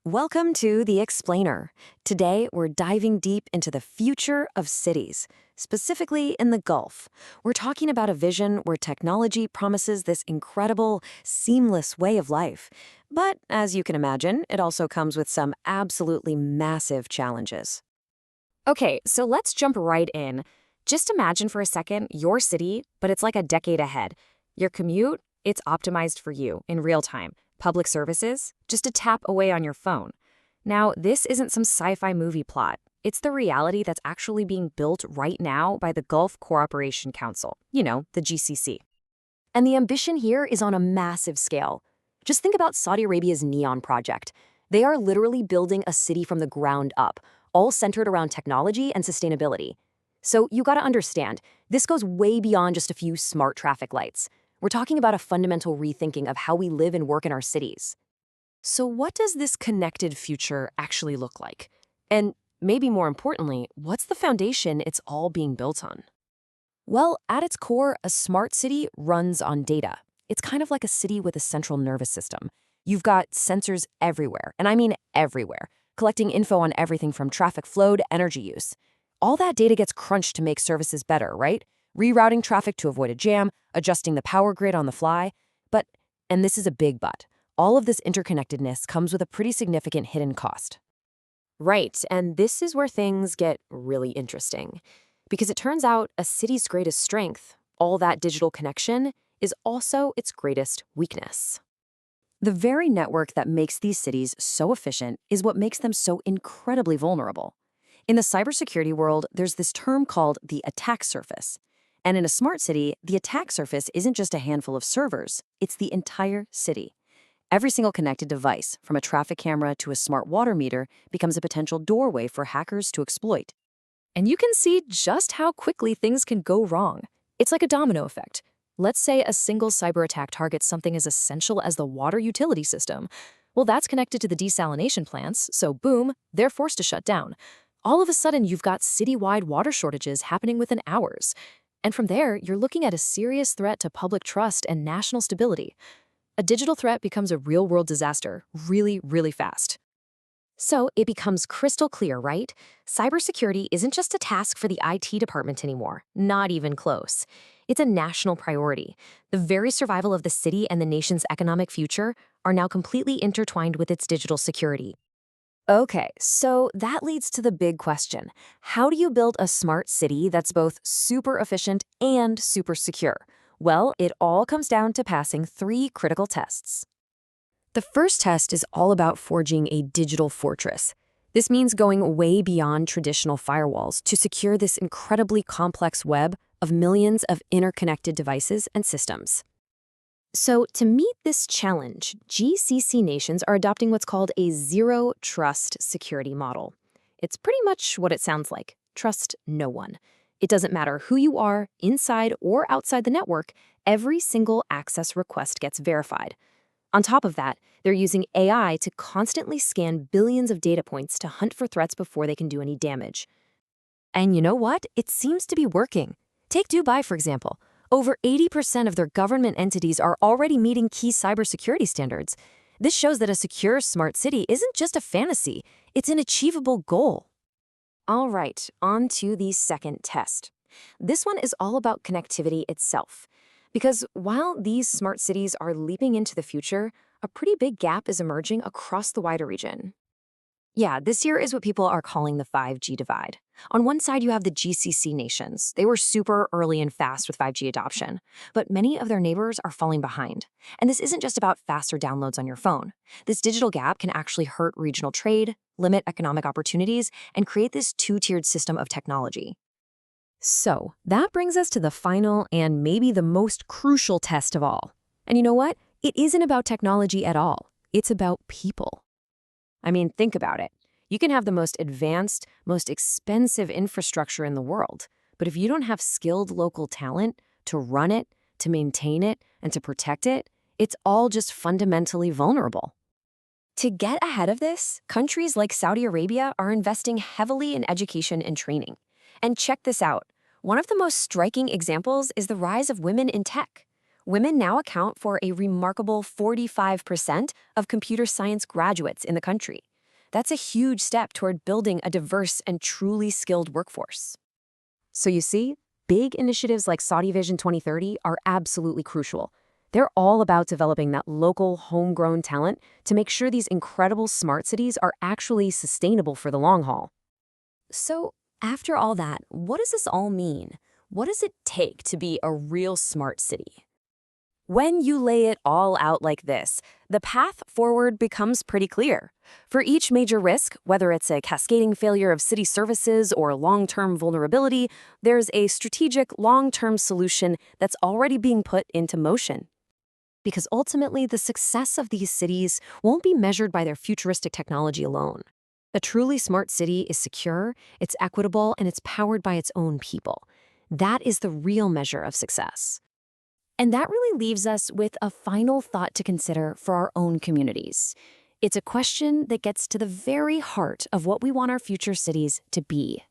Welcome to The Explainer. Today, we're diving deep into the future of cities, specifically in the Gulf. We're talking about a vision where technology promises this incredible, seamless way of life. But as you can imagine, it also comes with some absolutely massive challenges. Okay, so let's jump right in. Just imagine for a second your city, but it's like a decade ahead. Your commute, it's optimized for you in real time. Public services, just a tap away on your phone. Now, this isn't some sci-fi movie plot. It's the reality that's actually being built right now by the Gulf Cooperation Council, the GCC. And the ambition here is on a massive scale. Just think about Saudi Arabia's NEOM project. They are literally building a city from the ground up, all centered around technology and sustainability. So you gotta understand, this goes way beyond just a few smart traffic lights. We're talking about a fundamental rethinking of how we live and work in our cities. So what does this connected future actually look like? And maybe more importantly, what's the foundation it's all being built on? Well, at its core, a smart city runs on data. It's kind of like a city with a central nervous system. You've got sensors everywhere, and I mean everywhere, collecting info on everything from traffic flow to energy use. All that data gets crunched to make services better, right? Rerouting traffic to avoid a jam, adjusting the power grid on the fly. But, and this is a big but, all of this interconnectedness comes with a pretty significant hidden cost. Right, and this is where things get really interesting. Because it turns out a city's greatest strength, all that digital connection, is also its greatest weakness. The very network that makes these cities so efficient is what makes them so incredibly vulnerable. In the cybersecurity world, there's this term called the attack surface. And in a smart city, the attack surface isn't just a handful of servers, it's the entire city. Every single connected device, from a traffic camera to a smart water meter, becomes a potential doorway for hackers to exploit. And you can see just how quickly things can go wrong. It's like a domino effect. Let's say a single cyber attack targets something as essential as the water utility system. Well, that's connected to the desalination plants, so boom, they're forced to shut down. All of a sudden, you've got citywide water shortages happening within hours. And from there, you're looking at a serious threat to public trust and national stability. A digital threat becomes a real-world disaster really, really fast. So it becomes crystal clear, right? Cybersecurity isn't just a task for the IT department anymore, not even close. It's a national priority. The very survival of the city and the nation's economic future are now completely intertwined with its digital security. Okay, so that leads to the big question. How do you build a smart city that's both super efficient and super secure? Well, it all comes down to passing 3 critical tests. The first test is all about forging a digital fortress. This means going way beyond traditional firewalls to secure this incredibly complex web of millions of interconnected devices and systems. So to meet this challenge, GCC nations are adopting what's called a zero-trust security model. It's pretty much what it sounds like. Trust no one. It doesn't matter who you are, inside or outside the network, every single access request gets verified. On top of that, they're using AI to constantly scan billions of data points to hunt for threats before they can do any damage. And you know what? It seems to be working. Take Dubai, for example. Over 80% of their government entities are already meeting key cybersecurity standards. This shows that a secure, smart city isn't just a fantasy, it's an achievable goal. All right, on to the second test. This one is all about connectivity itself. Because while these smart cities are leaping into the future, a pretty big gap is emerging across the wider region. Yeah, this year is what people are calling the 5G divide. On one side, you have the GCC nations. They were super early and fast with 5G adoption, but many of their neighbors are falling behind. And this isn't just about faster downloads on your phone. This digital gap can actually hurt regional trade, limit economic opportunities, and create this two-tiered system of technology. So that brings us to the final and maybe the most crucial test of all. And you know what? It isn't about technology at all. It's about people. I mean, think about it. You can have the most advanced, most expensive infrastructure in the world, but if you don't have skilled local talent to run it, to maintain it, and to protect it, it's all just fundamentally vulnerable. To get ahead of this, countries like Saudi Arabia are investing heavily in education and training. And check this out. One of the most striking examples is the rise of women in tech. women now account for a remarkable 45% of computer science graduates in the country. That's a huge step toward building a diverse and truly skilled workforce. So you see, big initiatives like Saudi Vision 2030 are absolutely crucial. They're all about developing that local, homegrown talent to make sure these incredible smart cities are actually sustainable for the long haul. So, after all that, what does this all mean? What does it take to be a real smart city? When you lay it all out like this, the path forward becomes pretty clear. For each major risk, whether it's a cascading failure of city services or long-term vulnerability, there's a strategic long-term solution that's already being put into motion. Because ultimately, the success of these cities won't be measured by their futuristic technology alone. A truly smart city is secure, it's equitable, and it's powered by its own people. That is the real measure of success. And that really leaves us with a final thought to consider for our own communities. It's a question that gets to the very heart of what we want our future cities to be.